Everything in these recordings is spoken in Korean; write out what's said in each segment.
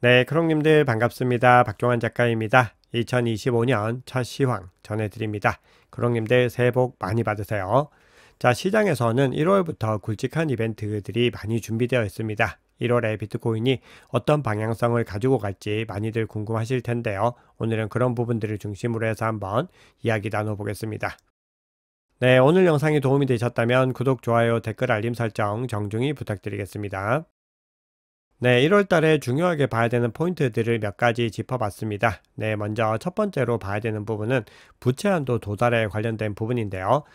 네, 크롱님들 반갑습니다. 박종환 작가입니다. 2025년 첫 시황 전해드립니다. 크롱님들 새해 복 많이 받으세요. 자, 시장에서는 1월부터 굵직한 이벤트들이 많이 준비되어 있습니다. 1월에 비트코인이 어떤 방향성을 가지고 갈지 많이들 궁금하실 텐데요. 오늘은 그런 부분들을 중심으로 해서 한번 이야기 나눠보겠습니다. 네, 오늘 영상이 도움이 되셨다면 구독, 좋아요, 댓글, 알림 설정 정중히 부탁드리겠습니다. 네, 1월 달에 중요하게 봐야 되는 포인트들을 몇 가지 짚어봤습니다. 네, 먼저 첫 번째로 봐야 되는 부분은 부채 한도 도달에 관련된 부분인데요.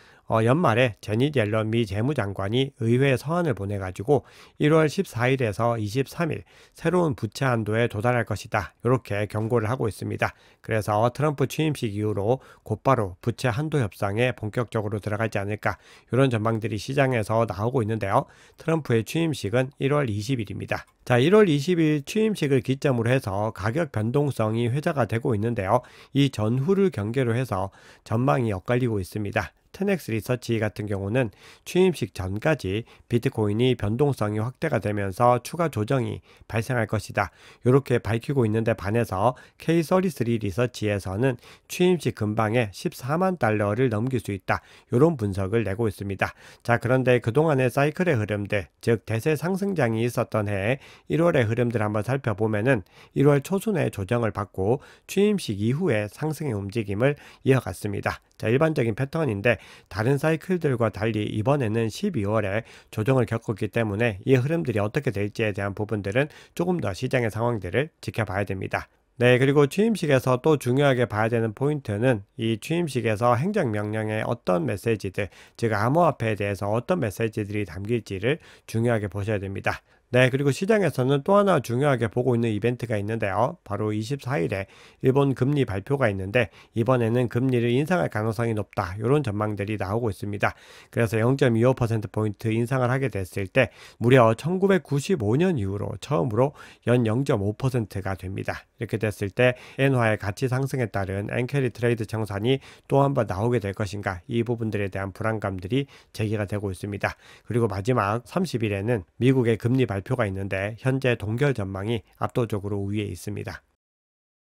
연말에 제닛 옐런 미 재무장관이 의회 서한을 보내가지고 1월 14일에서 23일 새로운 부채 한도에 도달할 것이다. 이렇게 경고를 하고 있습니다. 그래서 트럼프 취임식 이후로 곧바로 부채 한도 협상에 본격적으로 들어가지 않을까 이런 전망들이 시장에서 나오고 있는데요. 트럼프의 취임식은 1월 20일입니다. 자, 1월 20일 취임식을 기점으로 해서 가격 변동성이 회자가 되고 있는데요. 이 전후를 경계로 해서 전망이 엇갈리고 있습니다. 테넥스 리서치 같은 경우는 취임식 전까지 비트코인이 변동성이 확대가 되면서 추가 조정이 발생할 것이다. 이렇게 밝히고 있는데 반해서 K33 리서치에서는 취임식 근방에 14만 달러를 넘길 수 있다. 이런 분석을 내고 있습니다. 자, 그런데 그동안의 사이클의 흐름들, 즉 대세 상승장이 있었던 해 1월의 흐름들 한번 살펴보면은 1월 초순에 조정을 받고 취임식 이후에 상승의 움직임을 이어갔습니다. 자, 일반적인 패턴인데 다른 사이클들과 달리 이번에는 12월에 조정을 겪었기 때문에 이 흐름들이 어떻게 될지에 대한 부분들은 조금 더 시장의 상황들을 지켜봐야 됩니다. 네, 그리고 취임식에서 또 중요하게 봐야 되는 포인트는 이 취임식에서 행정명령의 어떤 메시지들, 즉 암호화폐에 대해서 어떤 메시지들이 담길지를 중요하게 보셔야 됩니다. 네, 그리고 시장에서는 또 하나 중요하게 보고 있는 이벤트가 있는데요. 바로 24일에 일본 금리 발표가 있는데 이번에는 금리를 인상할 가능성이 높다. 이런 전망들이 나오고 있습니다. 그래서 0.25%포인트 인상을 하게 됐을 때 무려 1995년 이후로 처음으로 연 0.5%가 됩니다. 이렇게 됐을 때 엔화의 가치 상승에 따른 엔캐리 트레이드 청산이 또 한 번 나오게 될 것인가, 이 부분들에 대한 불안감들이 제기가 되고 있습니다. 그리고 마지막 30일에는 미국의 금리 발표가 있는데 현재 동결 전망이 압도적으로 우위에 있습니다.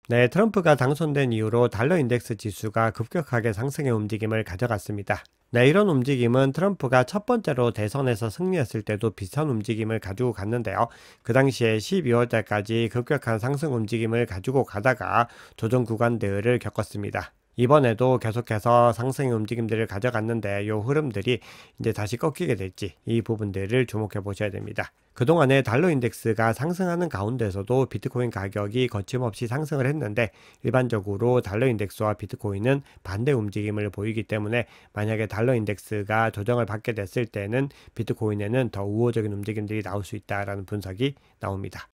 네, 트럼프가 당선된 이후로 달러 인덱스 지수가 급격하게 상승의 움직임을 가져갔습니다. 네, 이런 움직임은 트럼프가 첫 번째로 대선에서 승리했을 때도 비슷한 움직임을 가지고 갔는데요. 그 당시에 12월 달까지 급격한 상승 움직임을 가지고 가다가 조정 구간들을 겪었습니다. 이번에도 계속해서 상승의 움직임들을 가져갔는데 이 흐름들이 이제 다시 꺾이게 될지, 이 부분들을 주목해 보셔야 됩니다. 그동안에 달러 인덱스가 상승하는 가운데서도 비트코인 가격이 거침없이 상승을 했는데 일반적으로 달러 인덱스와 비트코인은 반대 움직임을 보이기 때문에 만약에 달러 인덱스가 조정을 받게 됐을 때는 비트코인에는 더 우호적인 움직임들이 나올 수 있다라는 분석이 나옵니다.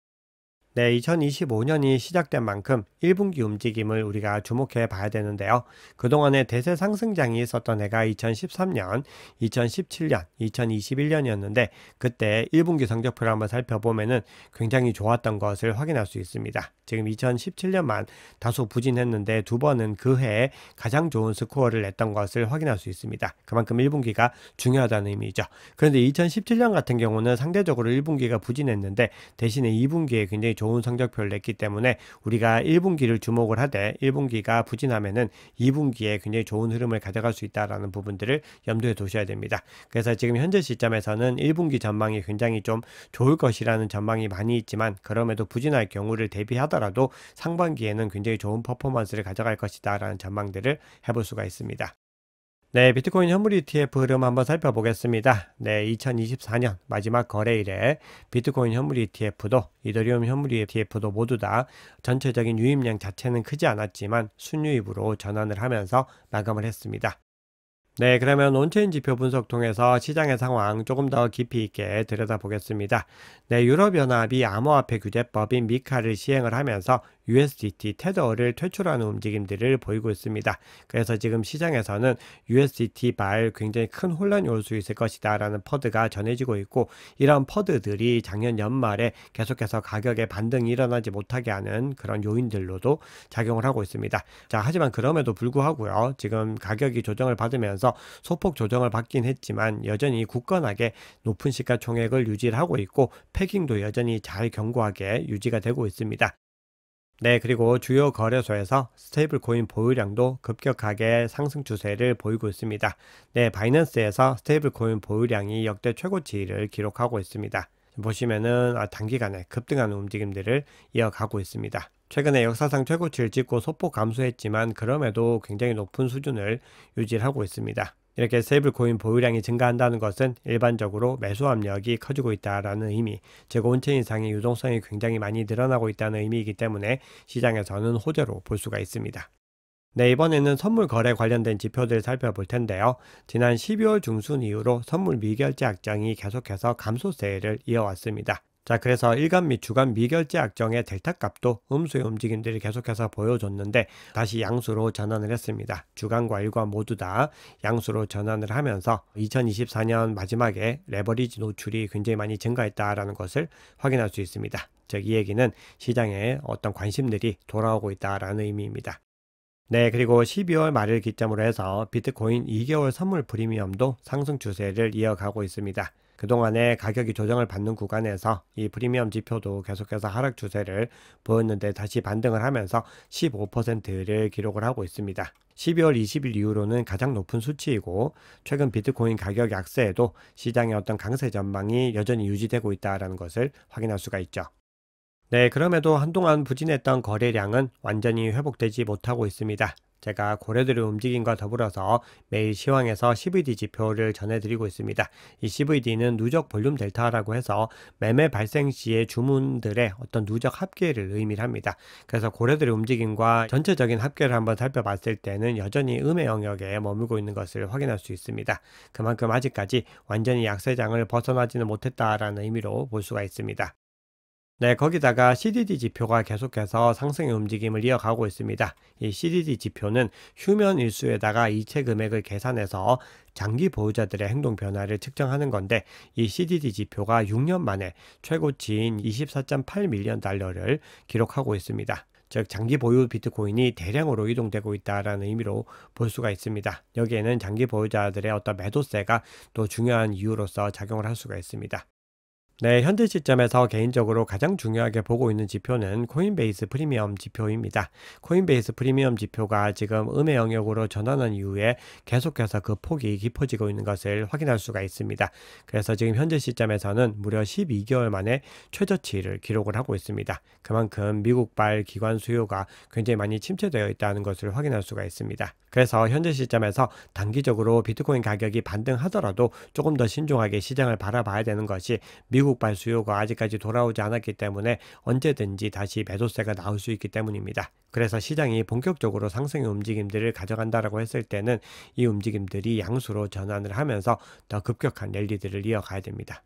네, 2025년이 시작된 만큼 1분기 움직임을 우리가 주목해 봐야 되는데요. 그동안에 대세 상승장이 있었던 해가 2013년, 2017년, 2021년이었는데 그때 1분기 성적표를 한번 살펴보면은 굉장히 좋았던 것을 확인할 수 있습니다. 지금 2017년만 다소 부진했는데 두 번은 그 해에 가장 좋은 스코어를 냈던 것을 확인할 수 있습니다. 그만큼 1분기가 중요하다는 의미죠. 그런데 2017년 같은 경우는 상대적으로 1분기가 부진했는데 대신에 2분기에 굉장히 좋은 성적표를 냈기 때문에 우리가 1분기를 주목을 하되 1분기가 부진하면은 2분기에 굉장히 좋은 흐름을 가져갈 수 있다는 부분들을 염두에 두셔야 됩니다. 그래서 지금 현재 시점에서는 1분기 전망이 굉장히 좀 좋을 것이라는 전망이 많이 있지만 그럼에도 부진할 경우를 대비하더라도 상반기에는 굉장히 좋은 퍼포먼스를 가져갈 것이다 라는 전망들을 해볼 수가 있습니다. 네, 비트코인 현물 ETF 흐름 한번 살펴보겠습니다. 네, 2024년 마지막 거래일에 비트코인 현물 ETF도 이더리움 현물 ETF도 모두 다 전체적인 유입량 자체는 크지 않았지만 순유입으로 전환을 하면서 마감을 했습니다. 네, 그러면 온체인 지표 분석 통해서 시장의 상황 조금 더 깊이 있게 들여다보겠습니다. 네, 유럽연합이 암호화폐 규제법인 미카를 시행을 하면서 USDT 테더를 퇴출하는 움직임들을 보이고 있습니다. 그래서 지금 시장에서는 USDT 발 굉장히 큰 혼란이 올 수 있을 것이다 라는 퍼드가 전해지고 있고, 이런 퍼드들이 작년 연말에 계속해서 가격에 반등이 일어나지 못하게 하는 그런 요인들로도 작용을 하고 있습니다. 자, 하지만 그럼에도 불구하고요, 지금 가격이 조정을 받으면서 소폭 조정을 받긴 했지만 여전히 굳건하게 높은 시가총액을 유지를 하고 있고, 패깅도 여전히 잘 견고하게 유지가 되고 있습니다. 네, 그리고 주요 거래소에서 스테이블 코인 보유량도 급격하게 상승 추세를 보이고 있습니다. 네, 바이낸스에서 스테이블 코인 보유량이 역대 최고치를 기록하고 있습니다. 보시면은 단기간에 급등하는 움직임들을 이어가고 있습니다. 최근에 역사상 최고치를 찍고 소폭 감소했지만 그럼에도 굉장히 높은 수준을 유지하고 있습니다. 이렇게 스테이블 코인 보유량이 증가한다는 것은 일반적으로 매수 압력이 커지고 있다라는 의미, 즉 온체인상의 유동성이 굉장히 많이 늘어나고 있다는 의미이기 때문에 시장에서는 호재로 볼 수가 있습니다. 네, 이번에는 선물 거래 관련된 지표들 살펴볼 텐데요. 지난 12월 중순 이후로 선물 미결제 악정이 계속해서 감소세를 이어왔습니다. 자, 그래서 일간 및 주간 미결제 악정의 델타 값도 음수의 움직임들이 계속해서 보여줬는데 다시 양수로 전환을 했습니다. 주간과 일간 모두 다 양수로 전환을 하면서 2024년 마지막에 레버리지 노출이 굉장히 많이 증가했다라는 것을 확인할 수 있습니다. 즉, 이 얘기는 시장에 어떤 관심들이 돌아오고 있다라는 의미입니다. 네, 그리고 12월 말을 기점으로 해서 비트코인 2개월 선물 프리미엄도 상승 추세를 이어가고 있습니다. 그동안에 가격이 조정을 받는 구간에서 이 프리미엄 지표도 계속해서 하락 추세를 보였는데 다시 반등을 하면서 15%를 기록을 하고 있습니다. 12월 20일 이후로는 가장 높은 수치이고, 최근 비트코인 가격 약세에도 시장의 어떤 강세 전망이 여전히 유지되고 있다는 것을 확인할 수가 있죠. 네, 그럼에도 한동안 부진했던 거래량은 완전히 회복되지 못하고 있습니다. 제가 고래들의 움직임과 더불어서 매일 시황에서 CVD 지표를 전해드리고 있습니다. 이 CVD는 누적 볼륨 델타라고 해서 매매 발생 시의 주문들의 어떤 누적 합계를 의미를 합니다. 그래서 고래들의 움직임과 전체적인 합계를 한번 살펴봤을 때는 여전히 음의 영역에 머물고 있는 것을 확인할 수 있습니다. 그만큼 아직까지 완전히 약세장을 벗어나지는 못했다라는 의미로 볼 수가 있습니다. 네, 거기다가 CDD 지표가 계속해서 상승의 움직임을 이어가고 있습니다. 이 CDD 지표는 휴면 일수에다가 이체 금액을 계산해서 장기 보유자들의 행동 변화를 측정하는 건데, 이 CDD 지표가 6년 만에 최고치인 24.8밀리언 달러를 기록하고 있습니다. 즉, 장기 보유 비트코인이 대량으로 이동되고 있다는 의미로 볼 수가 있습니다. 여기에는 장기 보유자들의 어떤 매도세가 또 중요한 이유로서 작용을 할 수가 있습니다. 네, 현재 시점에서 개인적으로 가장 중요하게 보고 있는 지표는 코인베이스 프리미엄 지표입니다. 코인베이스 프리미엄 지표가 지금 음의 영역으로 전환한 이후에 계속해서 그 폭이 깊어지고 있는 것을 확인할 수가 있습니다. 그래서 지금 현재 시점에서는 무려 12개월 만에 최저치를 기록을 하고 있습니다. 그만큼 미국발 기관 수요가 굉장히 많이 침체되어 있다는 것을 확인할 수가 있습니다. 그래서 현재 시점에서 단기적으로 비트코인 가격이 반등하더라도 조금 더 신중하게 시장을 바라봐야 되는 것이, 미국발 수요가 아직까지 돌아오지 않았기 때문에 언제든지 다시 매도세가 나올 수 있기 때문입니다. 그래서 시장이 본격적으로 상승의 움직임들을 가져간다라고 했을 때는 이 움직임들이 양수로 전환을 하면서 더 급격한 랠리들을 이어가야 됩니다.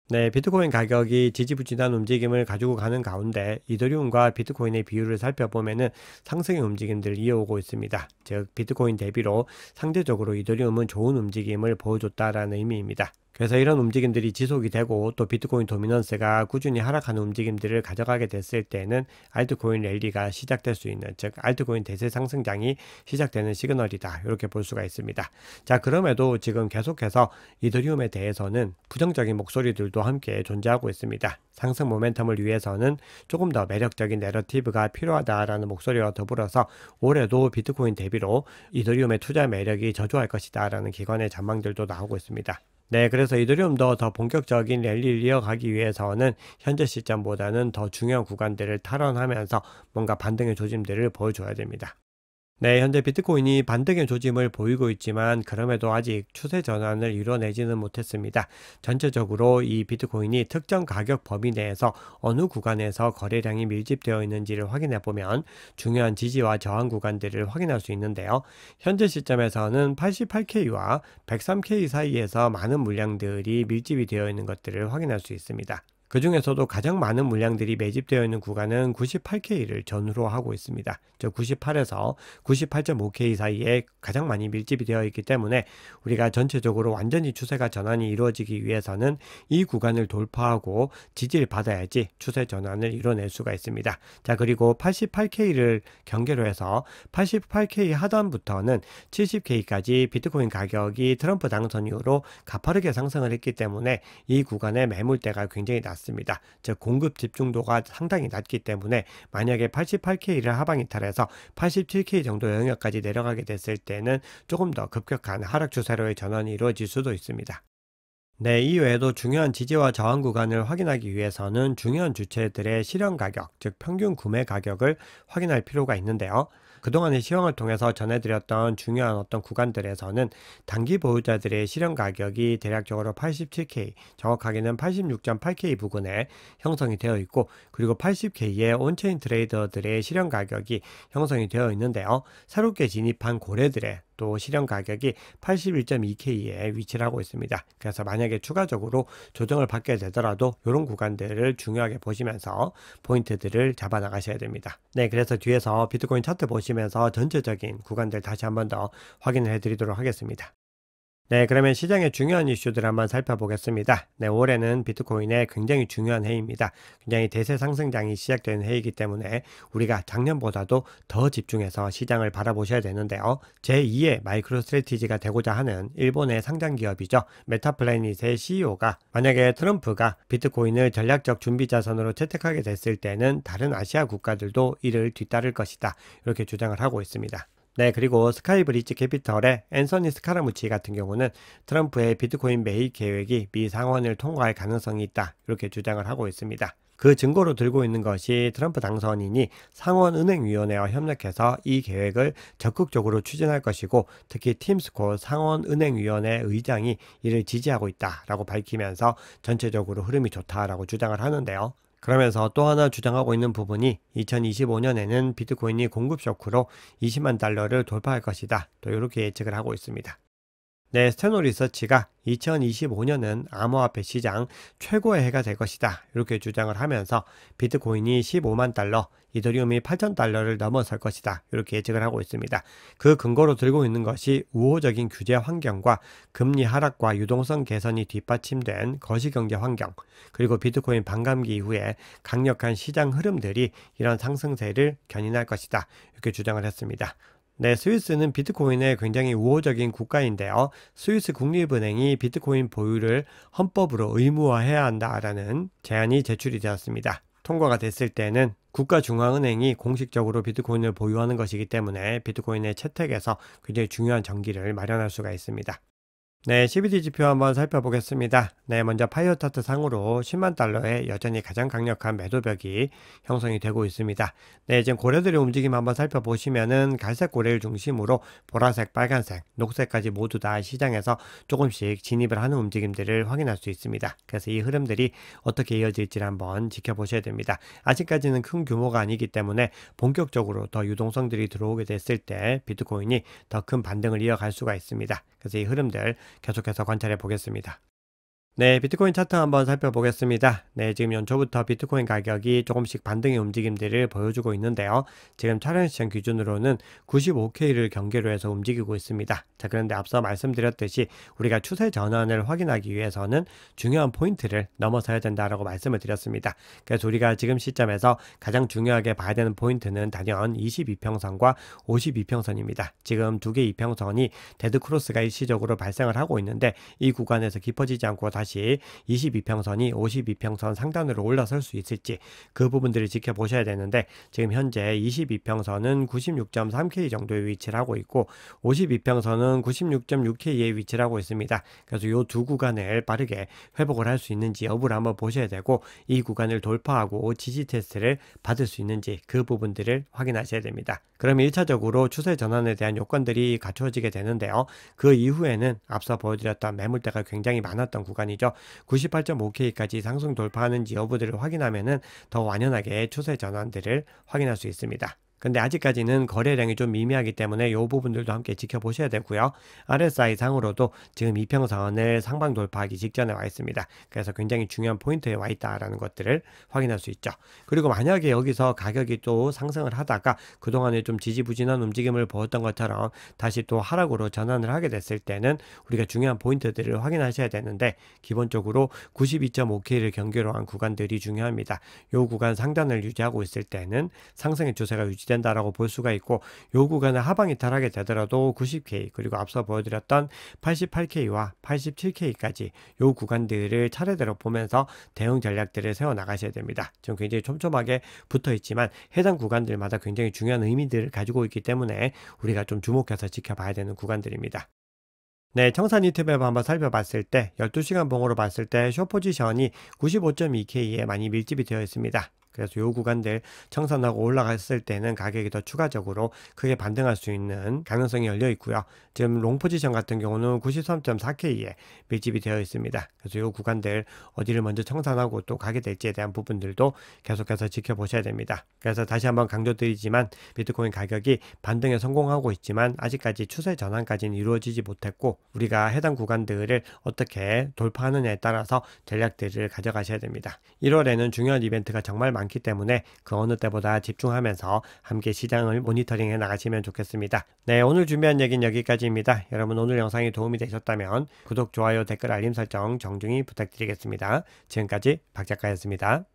네, 비트코인 가격이 지지부진한 움직임을 가지고 가는 가운데 이더리움과 비트코인의 비율을 살펴보면은 상승의 움직임들을 이어오고 있습니다. 즉, 비트코인 대비로 상대적으로 이더리움은 좋은 움직임을 보여줬다라는 의미입니다. 그래서 이런 움직임들이 지속이 되고 또 비트코인 도미넌스가 꾸준히 하락하는 움직임들을 가져가게 됐을 때는 알트코인 랠리가 시작될 수 있는, 즉 알트코인 대세 상승장이 시작되는 시그널이다, 이렇게 볼 수가 있습니다. 자, 그럼에도 지금 계속해서 이더리움에 대해서는 부정적인 목소리들도 함께 존재하고 있습니다. 상승 모멘텀을 위해서는 조금 더 매력적인 내러티브가 필요하다라는 목소리와 더불어서 올해도 비트코인 대비로 이더리움의 투자 매력이 저조할 것이다 라는 기관의 전망들도 나오고 있습니다. 네, 그래서 이더리움도 더 본격적인 랠리를 이어가기 위해서는 현재 시점보다는 더 중요한 구간들을 탈환하면서 뭔가 반등의 조짐들을 보여줘야 됩니다. 네, 현재 비트코인이 반등의 조짐을 보이고 있지만 그럼에도 아직 추세 전환을 이뤄내지는 못했습니다. 전체적으로 이 비트코인이 특정 가격 범위 내에서 어느 구간에서 거래량이 밀집되어 있는지를 확인해 보면 중요한 지지와 저항 구간들을 확인할 수 있는데요. 현재 시점에서는 88K와 103K 사이에서 많은 물량들이 밀집이 되어 있는 것들을 확인할 수 있습니다. 그 중에서도 가장 많은 물량들이 매집되어 있는 구간은 98K를 전후로 하고 있습니다. 즉 98에서 98.5K 사이에 가장 많이 밀집이 되어 있기 때문에 우리가 전체적으로 완전히 추세가 전환이 이루어지기 위해서는 이 구간을 돌파하고 지지를 받아야지 추세 전환을 이뤄낼 수가 있습니다. 자, 그리고 88K를 경계로 해서 88K 하단부터는 70K까지 비트코인 가격이 트럼프 당선 이후로 가파르게 상승을 했기 때문에 이 구간의 매물대가 굉장히 낮습니다. 즉 공급 집중도가 상당히 낮기 때문에 만약에 88K를 하방 이탈해서 87K 정도 영역까지 내려가게 됐을 때는 조금 더 급격한 하락 추세로의 전환이 이루어질 수도 있습니다. 네, 이외에도 중요한 지지와 저항 구간을 확인하기 위해서는 중요한 주체들의 실현 가격, 즉 평균 구매 가격을 확인할 필요가 있는데요. 그동안의 시황을 통해서 전해드렸던 중요한 어떤 구간들에서는 단기 보유자들의 실현 가격이 대략적으로 87K, 정확하게는 86.8K 부근에 형성이 되어 있고, 그리고 80K의 온체인 트레이더들의 실현 가격이 형성이 되어 있는데요. 새롭게 진입한 고래들의 또 실현 가격이 81.2K에 위치를 하고 있습니다. 그래서 만약에 추가적으로 조정을 받게 되더라도 이런 구간들을 중요하게 보시면서 포인트들을 잡아 나가셔야 됩니다. 네, 그래서 뒤에서 비트코인 차트 보시면서 전체적인 구간들 다시 한번 더 확인을 해드리도록 하겠습니다. 네, 그러면 시장의 중요한 이슈들 한번 살펴보겠습니다. 네, 올해는 비트코인의 굉장히 중요한 해입니다. 굉장히 대세 상승장이 시작되는 해이기 때문에 우리가 작년보다도 더 집중해서 시장을 바라보셔야 되는데요. 제2의 마이크로 스트래티지가 되고자 하는 일본의 상장 기업이죠. 메타플래닛의 CEO가 만약에 트럼프가 비트코인을 전략적 준비 자산으로 채택하게 됐을 때는 다른 아시아 국가들도 이를 뒤따를 것이다, 이렇게 주장을 하고 있습니다. 네, 그리고 스카이브리지 캐피털의 앤서니 스카라무치 같은 경우는 트럼프의 비트코인 매입 계획이 미 상원을 통과할 가능성이 있다, 이렇게 주장을 하고 있습니다. 그 증거로 들고 있는 것이 트럼프 당선인이 상원은행위원회와 협력해서 이 계획을 적극적으로 추진할 것이고, 특히 팀 스콧 상원은행위원회 의장이 이를 지지하고 있다라고 밝히면서 전체적으로 흐름이 좋다라고 주장을 하는데요. 그러면서 또 하나 주장하고 있는 부분이 2025년에는 비트코인이 공급 쇼크로 20만 달러를 돌파할 것이다, 또 이렇게 예측을 하고 있습니다. 네, 스테노 리서치가 2025년은 암호화폐 시장 최고의 해가 될 것이다, 이렇게 주장을 하면서 비트코인이 15만 달러, 이더리움이 8,000달러를 넘어설 것이다, 이렇게 예측을 하고 있습니다. 그 근거로 들고 있는 것이 우호적인 규제 환경과 금리 하락과 유동성 개선이 뒷받침된 거시경제 환경, 그리고 비트코인 반감기 이후에 강력한 시장 흐름들이 이런 상승세를 견인할 것이다, 이렇게 주장을 했습니다. 네, 스위스는 비트코인의 굉장히 우호적인 국가인데요. 스위스 국립은행이 비트코인 보유를 헌법으로 의무화해야 한다라는 제안이 제출이 되었습니다. 통과가 됐을 때는 국가중앙은행이 공식적으로 비트코인을 보유하는 것이기 때문에 비트코인의 채택에서 굉장히 중요한 전기를 마련할 수가 있습니다. 네, CBD 지표 한번 살펴보겠습니다. 네, 먼저 파이어 차트 상으로 10만 달러의 여전히 가장 강력한 매도벽이 형성이 되고 있습니다. 네, 지금 고래들의 움직임 한번 살펴보시면은 갈색 고래를 중심으로 보라색, 빨간색, 녹색까지 모두 다 시장에서 조금씩 진입을 하는 움직임들을 확인할 수 있습니다. 그래서 이 흐름들이 어떻게 이어질지를 한번 지켜보셔야 됩니다. 아직까지는 큰 규모가 아니기 때문에 본격적으로 더 유동성들이 들어오게 됐을 때 비트코인이 더 큰 반등을 이어갈 수가 있습니다. 그래서 이 흐름들 계속해서 관찰해 보겠습니다. 네, 비트코인 차트 한번 살펴보겠습니다. 네, 지금 연초부터 비트코인 가격이 조금씩 반등의 움직임들을 보여주고 있는데요. 지금 촬영 시점 기준으로는 95K를 경계로 해서 움직이고 있습니다. 자, 그런데 앞서 말씀드렸듯이 우리가 추세 전환을 확인하기 위해서는 중요한 포인트를 넘어서야 된다라고 말씀을 드렸습니다. 그래서 우리가 지금 시점에서 가장 중요하게 봐야 되는 포인트는 단연 22평선과 52평선입니다. 지금 두 개의 이평선이 데드크로스가 일시적으로 발생을 하고 있는데 이 구간에서 깊어지지 않고 다시 22평선이 52평선 상단으로 올라설 수 있을지 그 부분들을 지켜보셔야 되는데, 지금 현재 22평선은 96.3K 정도의 위치를 하고 있고 52평선은 96.6K에 위치를 하고 있습니다. 그래서 이 두 구간을 빠르게 회복을 할 수 있는지 여부를 한번 보셔야 되고, 이 구간을 돌파하고 지지 테스트를 받을 수 있는지 그 부분들을 확인하셔야 됩니다. 그러면 1차적으로 추세 전환에 대한 요건들이 갖추어지게 되는데요. 그 이후에는 앞서 보여드렸던 매물대가 굉장히 많았던 구간이죠. 98.5K까지 상승 돌파하는지 여부들을 확인하면은 더 완연하게 추세 전환들을 확인할 수 있습니다. 근데 아직까지는 거래량이 좀 미미하기 때문에 이 부분들도 함께 지켜보셔야 되고요. RSI 상으로도 지금 이평선을 상방 돌파하기 직전에 와 있습니다. 그래서 굉장히 중요한 포인트에 와 있다라는 것들을 확인할 수 있죠. 그리고 만약에 여기서 가격이 또 상승을 하다가 그동안에 좀 지지부진한 움직임을 보였던 것처럼 다시 또 하락으로 전환을 하게 됐을 때는 우리가 중요한 포인트들을 확인하셔야 되는데, 기본적으로 92.5K를 경계로 한 구간들이 중요합니다. 이 구간 상단을 유지하고 있을 때는 상승의 추세가 유지된다라고 볼 수가 있고, 이 구간을 하방 이탈하게 되더라도 90K 그리고 앞서 보여드렸던 88K와 87K까지 이 구간들을 차례대로 보면서 대응 전략들을 세워 나가셔야 됩니다. 지금 굉장히 촘촘하게 붙어 있지만 해당 구간들마다 굉장히 중요한 의미들을 가지고 있기 때문에 우리가 좀 주목해서 지켜봐야 되는 구간들입니다. 네, 청산 히트맵 한번 살펴봤을 때 12시간 봉으로 봤을 때 숏 포지션이 95.2K에 많이 밀집이 되어 있습니다. 그래서 요 구간들 청산하고 올라갔을 때는 가격이 더 추가적으로 크게 반등할 수 있는 가능성이 열려 있고요. 지금 롱 포지션 같은 경우는 93.4K에 밀집이 되어 있습니다. 그래서 요 구간들 어디를 먼저 청산하고 또 가게 될지에 대한 부분들도 계속해서 지켜보셔야 됩니다. 그래서 다시 한번 강조드리지만 비트코인 가격이 반등에 성공하고 있지만 아직까지 추세 전환까지는 이루어지지 못했고, 우리가 해당 구간들을 어떻게 돌파하느냐에 따라서 전략들을 가져가셔야 됩니다. 1월에는 중요한 이벤트가 정말 많기 때문에 그 어느 때보다 집중하면서 함께 시장을 모니터링해 나가시면 좋겠습니다. 네, 오늘 준비한 얘기는 여기까지입니다. 여러분 오늘 영상이 도움이 되셨다면 구독, 좋아요, 댓글, 알림 설정 정중히 부탁드리겠습니다. 지금까지 박 작가였습니다.